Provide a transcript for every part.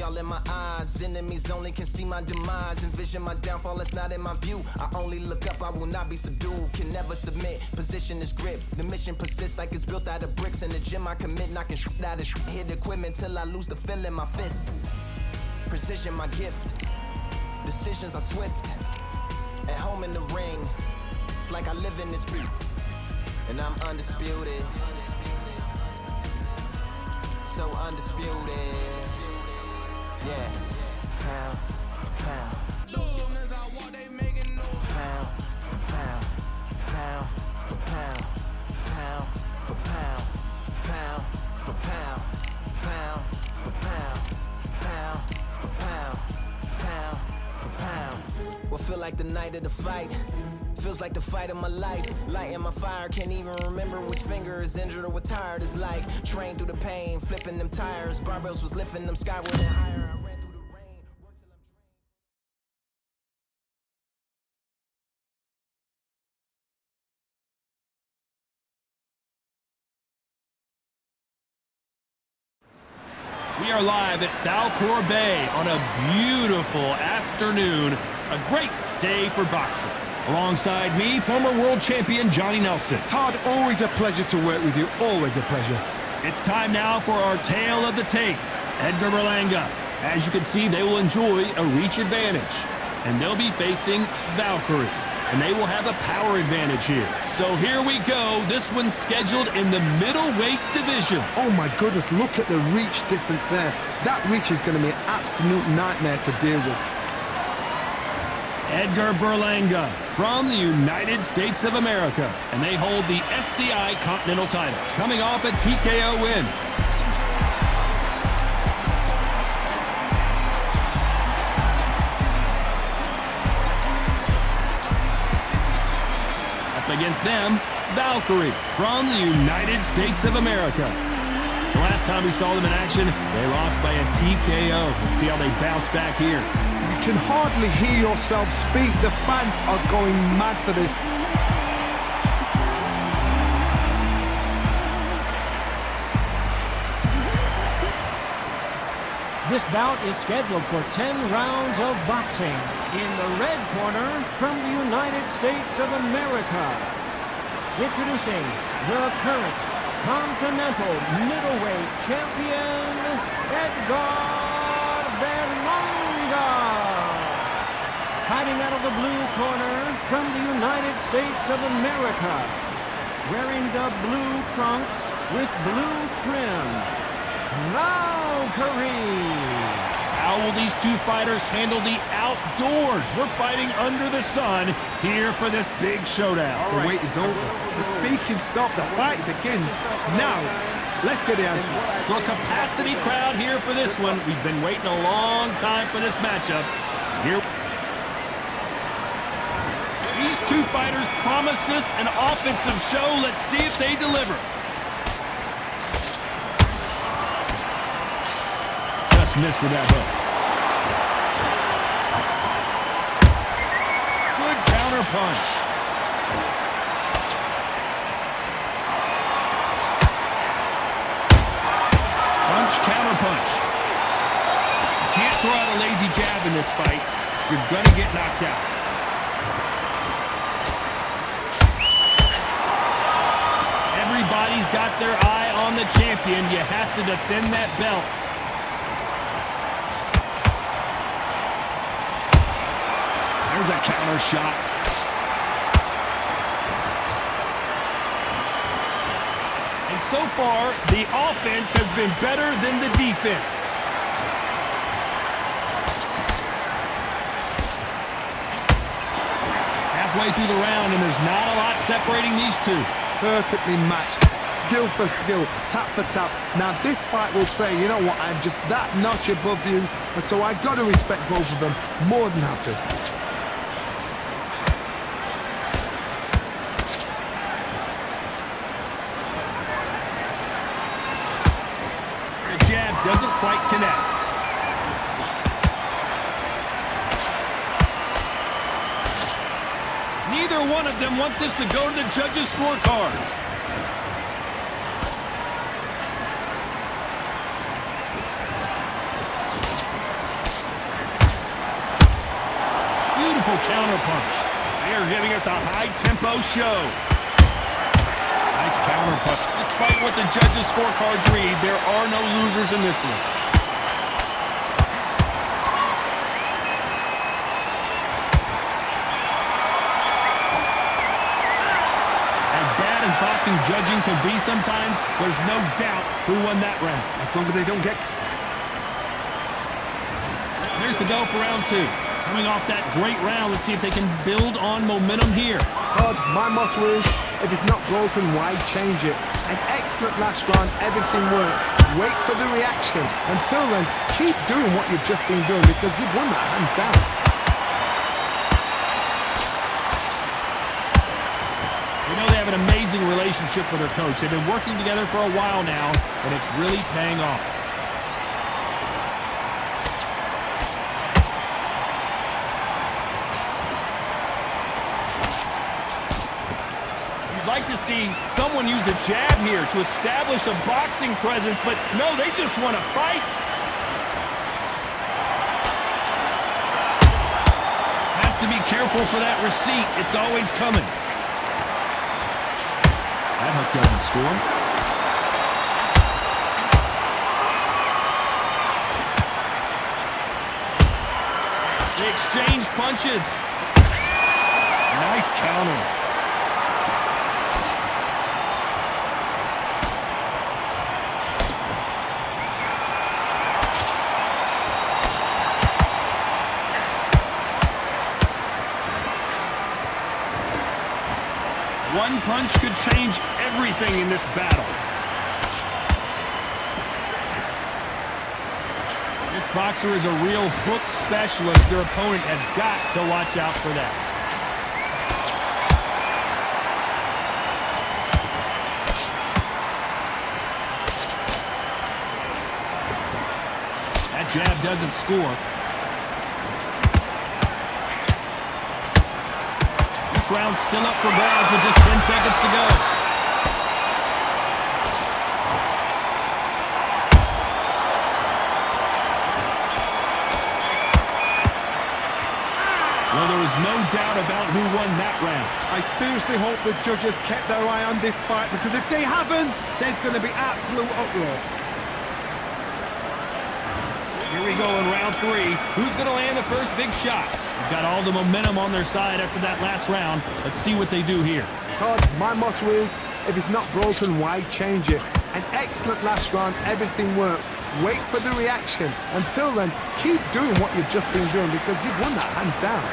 all in my eyes. Enemies only can see my demise. Envision my downfall, it's not in my view. I only look up, I will not be subdued. Can never submit, position is grip. The mission persists like it's built out of bricks. In the gym I commit, knocking shit out of shit. Hit equipment till I lose the feel in my fists. Precision my gift. Decisions are swift. At home in the ring, it's like I live in this beat. And I'm undisputed. So undisputed. Yeah. Pound for pound. Pound for pound. Pound for pound. Pound for pound. Pound for pound. Pound for pound. Pound for pound. Pound for pound. What feel like the night of the fight? Feels like the fight of my life. Lighting my fire, can't even remember which finger is injured or what tired is like. Trained through the pain, flipping them tires. Barbells was lifting them skyward and higher. I ran through the rain, worked till I'm We are live at Valcour Bay on a beautiful afternoon. A great day for boxing. Alongside me, former world champion Johnny Nelson. Todd, always a pleasure to work with you. Always a pleasure. It's time now for our tale of the tape. Edgar Berlanga. As you can see, they will enjoy a reach advantage. And they'll be facing Valkyrie. And they will have a power advantage here. So here we go. This one's scheduled in the middleweight division. Oh my goodness, look at the reach difference there. That reach is going to be an absolute nightmare to deal with. Edgar Berlanga from the United States of America, and they hold the SCI Continental title, coming off a TKO win. Up against them, Valkyrie from the United States of America. The last time we saw them in action, they lost by a TKO. Let's see how they bounce back here. You can hardly hear yourself speak. The fans are going mad for this. This bout is scheduled for 10 rounds of boxing. In the red corner, from the United States of America, introducing the current Continental Middleweight Champion, Edgar Berlanga. Fighting out of the blue corner, from the United States of America, wearing the blue trunks with blue trim, Valkyrie. How will these two fighters handle the outdoors? We're fighting under the sun here for this big showdown. The wait is over. The speaking stopped. The fight begins now. Let's get the answers. So a capacity crowd here for this one. We've been waiting a long time for this matchup. Here. These two fighters promised us an offensive show. Let's see if they deliver. Just missed with that hook. Good counter punch. Punch, counter punch. You can't throw out a lazy jab in this fight. You're gonna get knocked out. Everybody's got their eye on the champion. You have to defend that belt. There's a counter shot. And so far, the offense has been better than the defense. Halfway through the round, and there's not a lot separating these two. Perfectly matched, skill for skill, tap for tap. Now this fight will say, you know what, I'm just that notch above you, and so I got to respect both of them. More than happy. The jab doesn't quite connect. Neither one of them want this to go to the judges' scorecards. powerful counterpunch. They are giving us a high-tempo show. Nice counterpunch. Despite what the judges' scorecards read, there are no losers in this one. As bad as boxing judging can be sometimes, there's no doubt who won that round. As long as they don't get... There's the bell for round two. Coming off that great round, let's see if they can build on momentum here. Todd, my motto is, if it's not broken, why change it? An excellent last round, everything works. Wait for the reaction. Until then, keep doing what you've just been doing because you've won that hands down. You know they have an amazing relationship with their coach. They've been working together for a while now, and it's really paying off. You'd like to see someone use a jab here to establish a boxing presence, but no, they just want to fight. Has to be careful for that receipt. It's always coming. That hook doesn't score. They exchange punches. Nice counter. One punch could change everything in this battle. This boxer is a real hook specialist. Their opponent has got to watch out for that. That jab doesn't score. This round's still up for grabs with just 10 seconds to go. Well, there is no doubt about who won that round. I seriously hope the judges kept their eye on this fight because if they haven't, there's going to be absolute uproar. Here we go in round three. Who's going to land the first big shot? They've got all the momentum on their side after that last round. Let's see what they do here. Todd, my motto is, if it's not broken, why change it? An excellent last round, everything works. Wait for the reaction. Until then, keep doing what you've just been doing because you've won that hands down.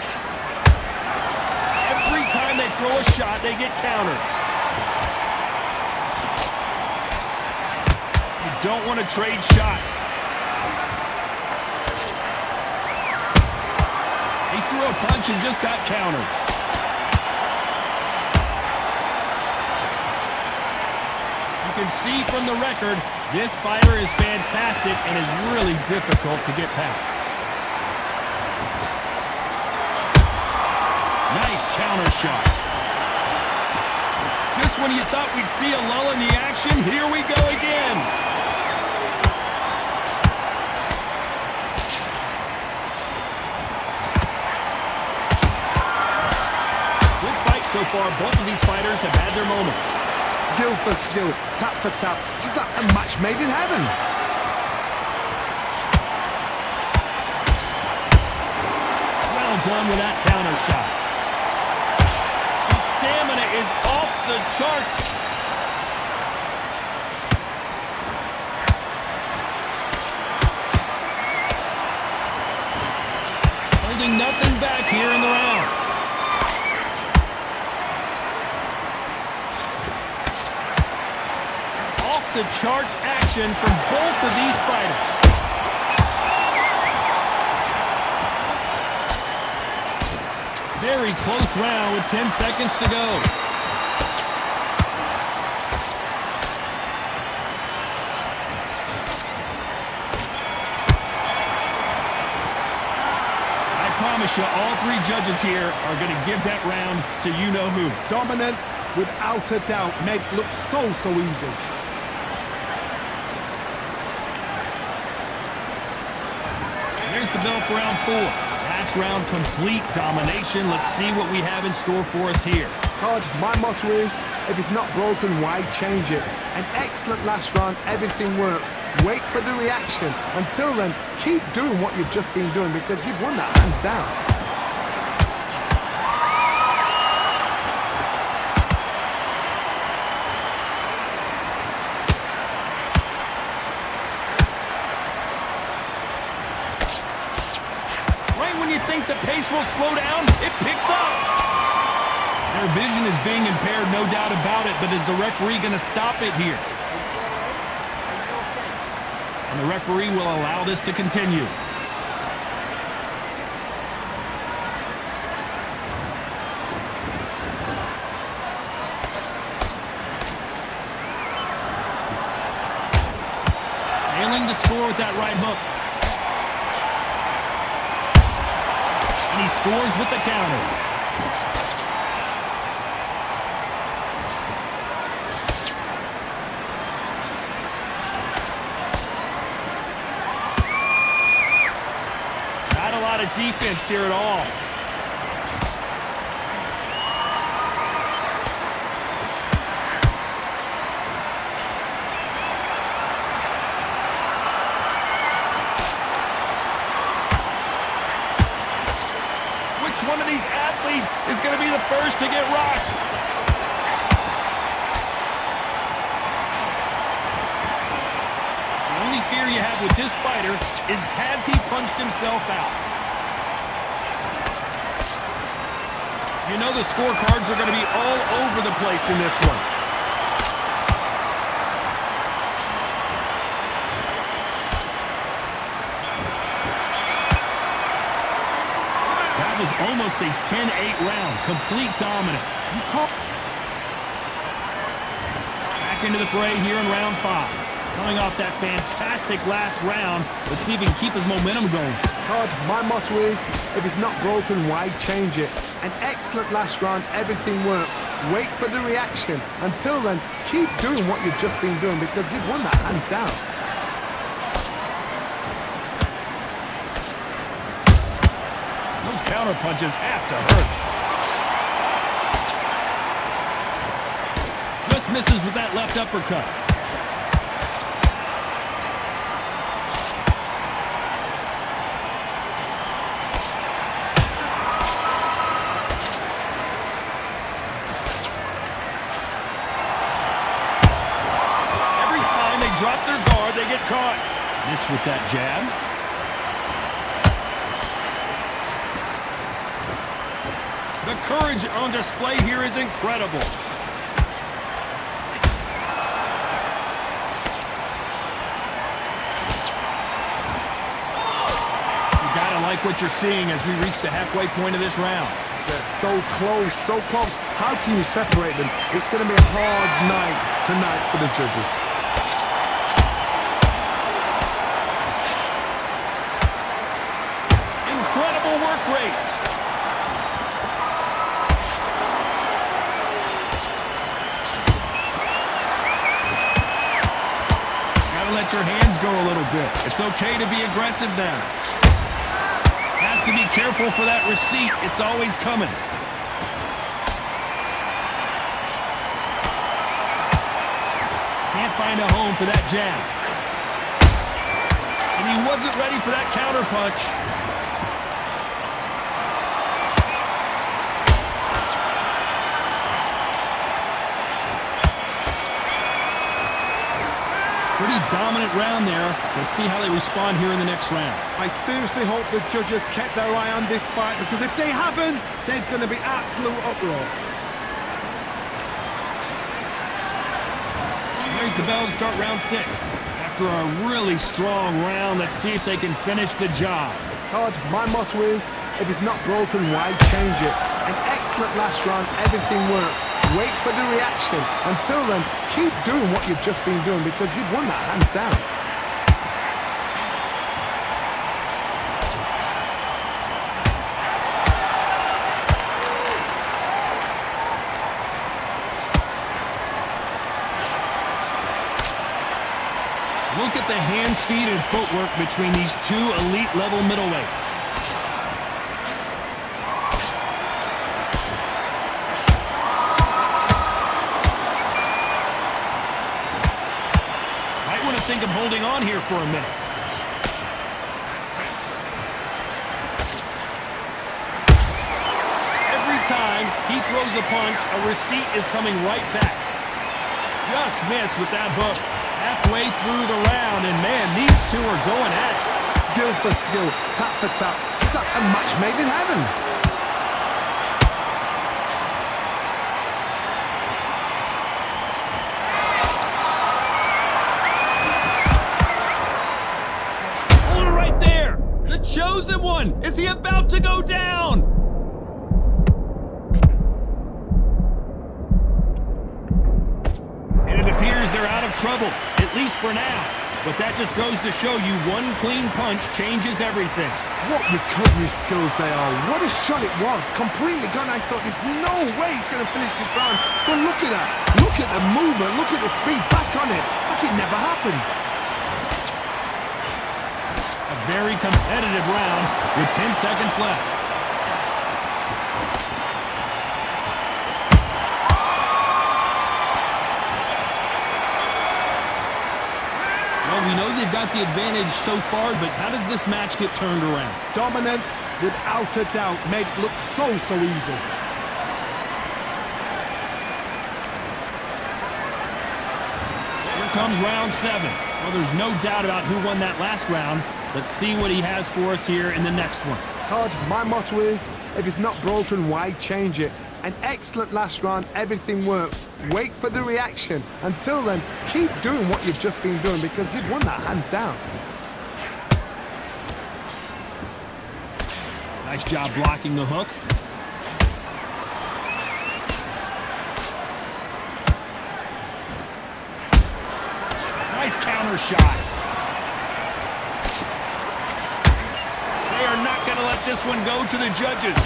Every time they throw a shot, they get countered. You don't want to trade shots. He threw a punch and just got countered. You can see from the record, this fighter is fantastic and is really difficult to get past. Nice counter shot. Just when you thought we'd see a lull in the action, here we go again. Good fight so far. Both of these fighters have had their moments. Skill for skill, tap for tap, just like a match made in heaven. Well done with that counter shot. His stamina is off the charts. Holding nothing back here in the round. The charts action from both of these fighters. Very close round with 10 seconds to go. I promise you, all three judges here are going to give that round to you-know-who. Dominance, without a doubt, made it look so easy. There's the bell for round four. Last round, complete domination. Let's see what we have in store for us here. Todd, my motto is, if it's not broken, why change it? An excellent last round, everything works. Wait for the reaction. Until then, keep doing what you've just been doing because you've won that hands down. Right when you think the pace will slow down, it picks up. Their vision is being impaired, no doubt about it, but is the referee going to stop it here? And the referee will allow this to continue. Failing to score with that right hook. And he scores with the counter. Not a lot of defense here at all. Which one of these athletes is going to be the first to get rocked? The only fear you have with this fighter is, has he punched himself out? You know the scorecards are going to be all over the place in this one. That was almost a 10-8 round. Complete dominance. Back into the fray here in round 5. Coming off that fantastic last round, let's see if he can keep his momentum going. Todd, my motto is, if it's not broken, why change it? An excellent last round, everything works. Wait for the reaction. Until then, keep doing what you've just been doing because you've won that hands down. Those counter punches have to hurt. Just misses with that left uppercut. Drop their guard, they get caught. Miss with that jab. The courage on display here is incredible. You gotta like what you're seeing as we reach the halfway point of this round. They're so close, so close. How can you separate them? It's going to be a hard night tonight for the judges. Work rate. Gotta let your hands go a little bit. It's okay to be aggressive now. Has to be careful for that receipt. It's always coming. Can't find a home for that jab. And he wasn't ready for that counter punch. Pretty dominant round there. Let's see how they respond here in the next round. I seriously hope the judges kept their eye on this fight because if they haven't, there's going to be absolute uproar. There's the bell to start round 6. After a really strong round, let's see if they can finish the job. Todd, my motto is, if it's not broken, why change it? An excellent last round, everything works. Wait for the reaction. Until then, keep doing what you've just been doing because you've won that hands down. Look at the hand speed and footwork between these two elite level middleweights. him holding on here for a minute. Every time he throws a punch, a receipt is coming right back. Just missed with that hook. Halfway through the round, and man, these two are going at it. Skill for skill, tap for tap, just like a match made in heaven. Hold it right there. The chosen one. Is he about to go down? And it appears they're out of trouble, at least for now. But that just goes to show you one clean punch changes everything. What recovery skills they are. What a shot it was. Completely gone. I thought there's no way he's going to finish this round. But look at that. Look at the movement. Look at the speed. Back on it. Like it never happened. A very competitive round with 10 seconds left. Well, we know they've got the advantage so far, but how does this match get turned around? Dominance, without a doubt, made it look so easy. Here comes round 7. Well, there's no doubt about who won that last round. Let's see what he has for us here in the next one. Todd, my motto is, if it's not broken, why change it? An excellent last round, everything works. Wait for the reaction. Until then, keep doing what you've just been doing because you've won that hands down. Nice job blocking the hook. Nice counter shot. They are not going to let this one go to the judges.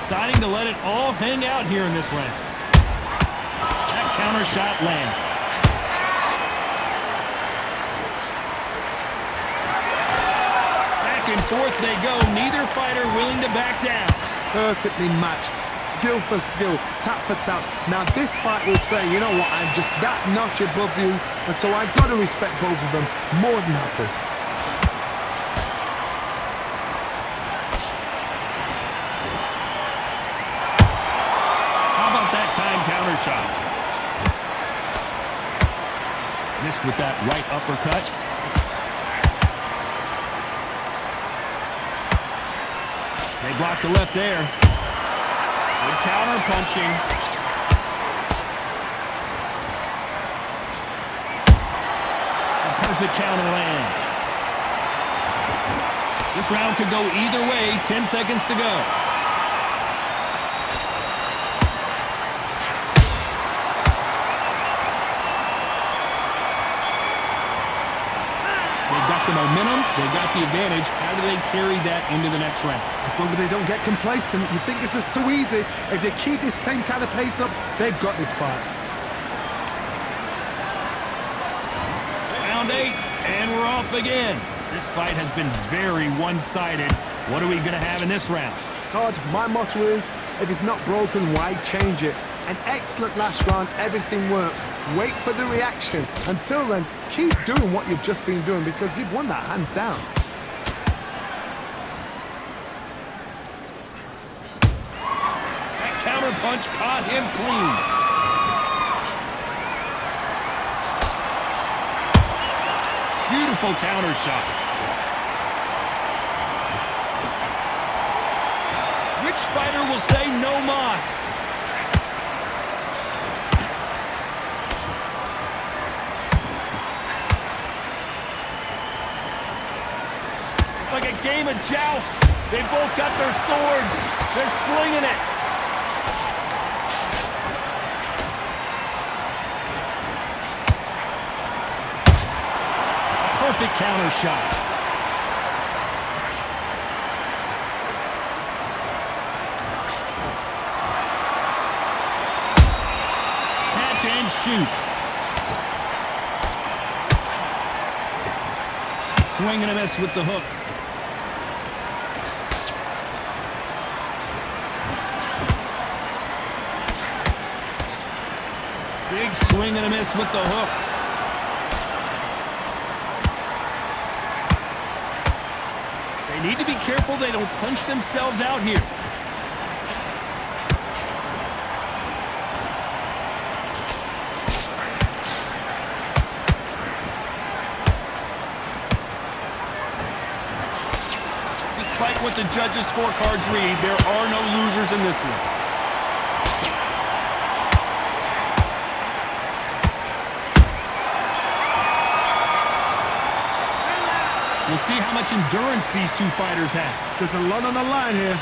Deciding to let it all hang out here in this round. That counter shot lands. Back and forth they go. Neither fighter willing to back down. Perfectly matched. Skill for skill, tap for tap. Now this fight will say, you know what, I'm just that notch above you, and so I've got to respect both of them. More than happy. Counter shot. Missed with that right uppercut. They blocked the left there. Good counter punching. A perfect counter lands. This round could go either way. 10 seconds to go. The momentum, they got the advantage. How do they carry that into the next round? As long as they don't get complacent, you think this is too easy. If they keep this same kind of pace up, they've got this fight. Round 8, and we're off again. This fight has been very one-sided. What are we going to have in this round? Todd, my motto is, if it's not broken, why change it? An excellent last round, everything works. Wait for the reaction. Until then, keep doing what you've just been doing because you've won that hands down. That counter punch caught him clean. Beautiful counter shot. Which fighter will say no mas? Like a game of joust. They both got their swords. They're slinging it. A perfect counter shot. Catch and shoot. Swing and a miss with the hook. Big swing and a miss with the hook. They need to be careful they don't punch themselves out here. Despite what the judges' scorecards read, there are no losers in this one. We'll see how much endurance these two fighters have. There's a lot on the line here.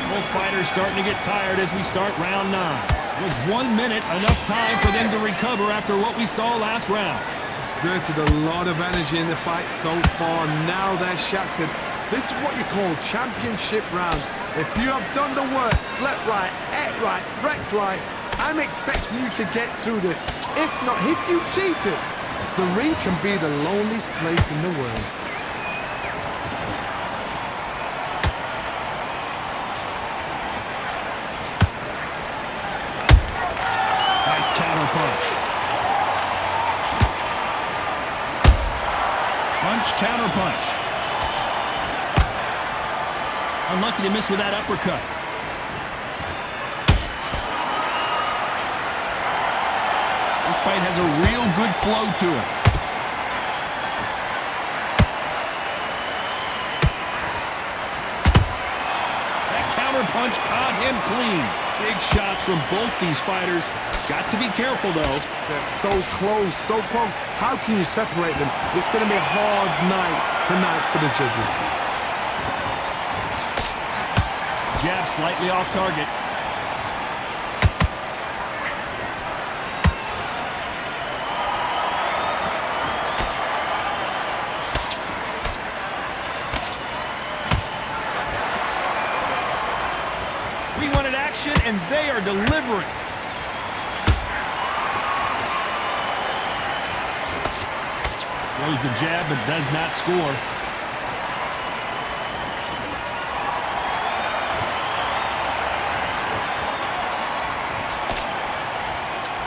Both fighters starting to get tired as we start round 9. Was 1 minute enough time for them to recover after what we saw last round? Exerted a lot of energy in the fight so far. Now they're shattered. This is what you call championship rounds. If you have done the work, slept right, ate right, prepped right, I'm expecting you to get through this. If not, if you've cheated, the ring can be the loneliest place in the world. Nice counter punch. Punch, counter punch. Unlucky to miss with that uppercut. This fight has a real good flow to it. That counter punch caught him clean. Big shots from both these fighters. Got to be careful, though. They're so close, so close. How can you separate them? It's going to be a hard night tonight for the judges. Jab slightly off target. We wanted action, and they are delivering. Throws the jab, but does not score.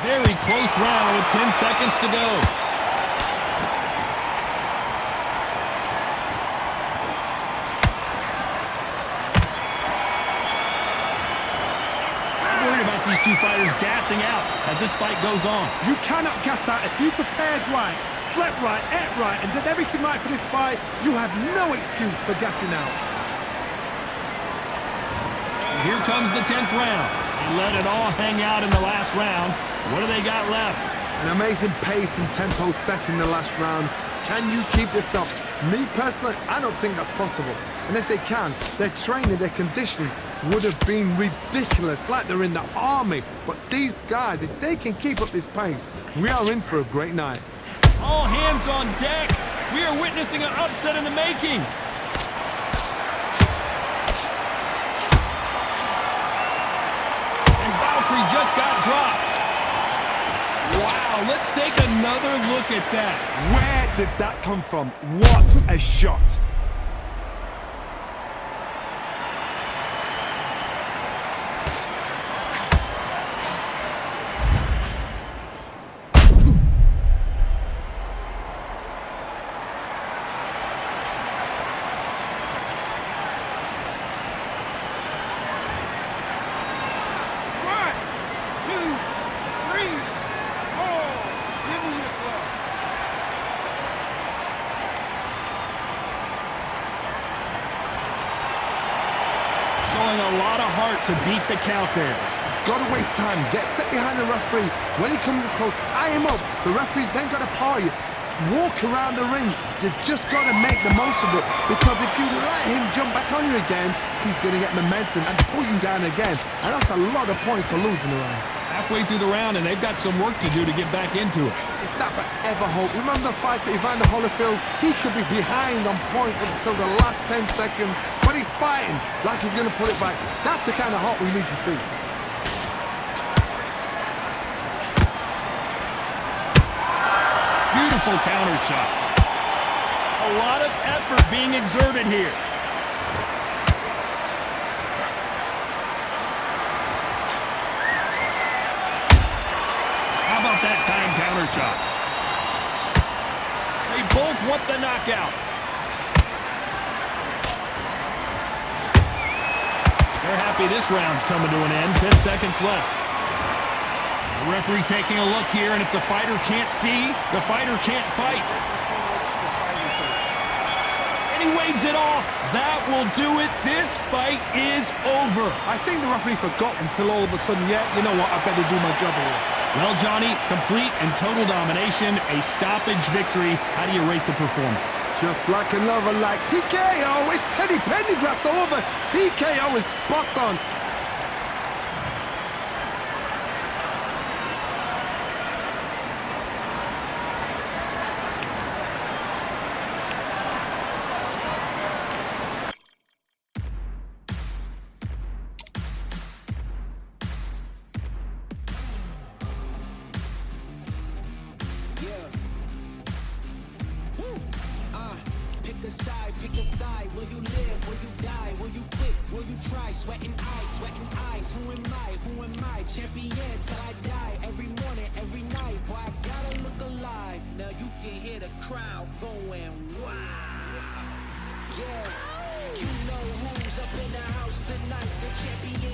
Very close round with 10 seconds to go. I'm worried about these two fighters gassing out as this fight goes on. You cannot gas out. If you prepared right, slept right, ate right, and did everything right for this fight, you have no excuse for gassing out. Here comes the 10th round. They let it all hang out in the last round. What do they got left? An amazing pace and tempo set in the last round. Can you keep this up? Me personally, I don't think that's possible. And if they can, their training, their conditioning would have been ridiculous, like they're in the army. But these guys, if they can keep up this pace, we are in for a great night. All hands on deck. We are witnessing an upset in the making. And Valkyrie just got dropped. Wow, let's take another look at that. Where did that come from? What a shot! Showing a lot of heart to beat the count there. Got to waste time. Get step behind the referee. When he comes close, tie him up. The referee's then got to paw you. Walk around the ring. You've just got to make the most of it. Because if you let him jump back on you again, he's going to get momentum and pull you down again. And that's a lot of points to lose in the round. Halfway through the round, and they've got some work to do to get back into it. It's that forever hope. Remember the fight at Evander Holyfield? He could be behind on points until the last 10 seconds. But but he's fighting like he's going to pull it back. That's the kind of heart we need to see. Beautiful counter shot. A lot of effort being exerted here. How about that time counter shot? They both want the knockout. They're happy this round's coming to an end. 10 seconds left. The referee taking a look here, and if the fighter can't see, the fighter can't fight. And he waves it off. That will do it. This fight is over. I think the referee forgot until all of a sudden, yeah, you know what, I better do my job here. Well, Johnny, complete and total domination, a stoppage victory. How do you rate the performance? Just like another, like TKO, it's Teddy Pendergrass all over. TKO is spot on. Pick a side. Will you live? Will you die? Will you quit? Will you try? Sweating eyes. Who am I? Champion till I die. Every morning, every night. Boy, I gotta look alive. Now you can hear the crowd going wow. Yeah, you know who's up in the house tonight. The champion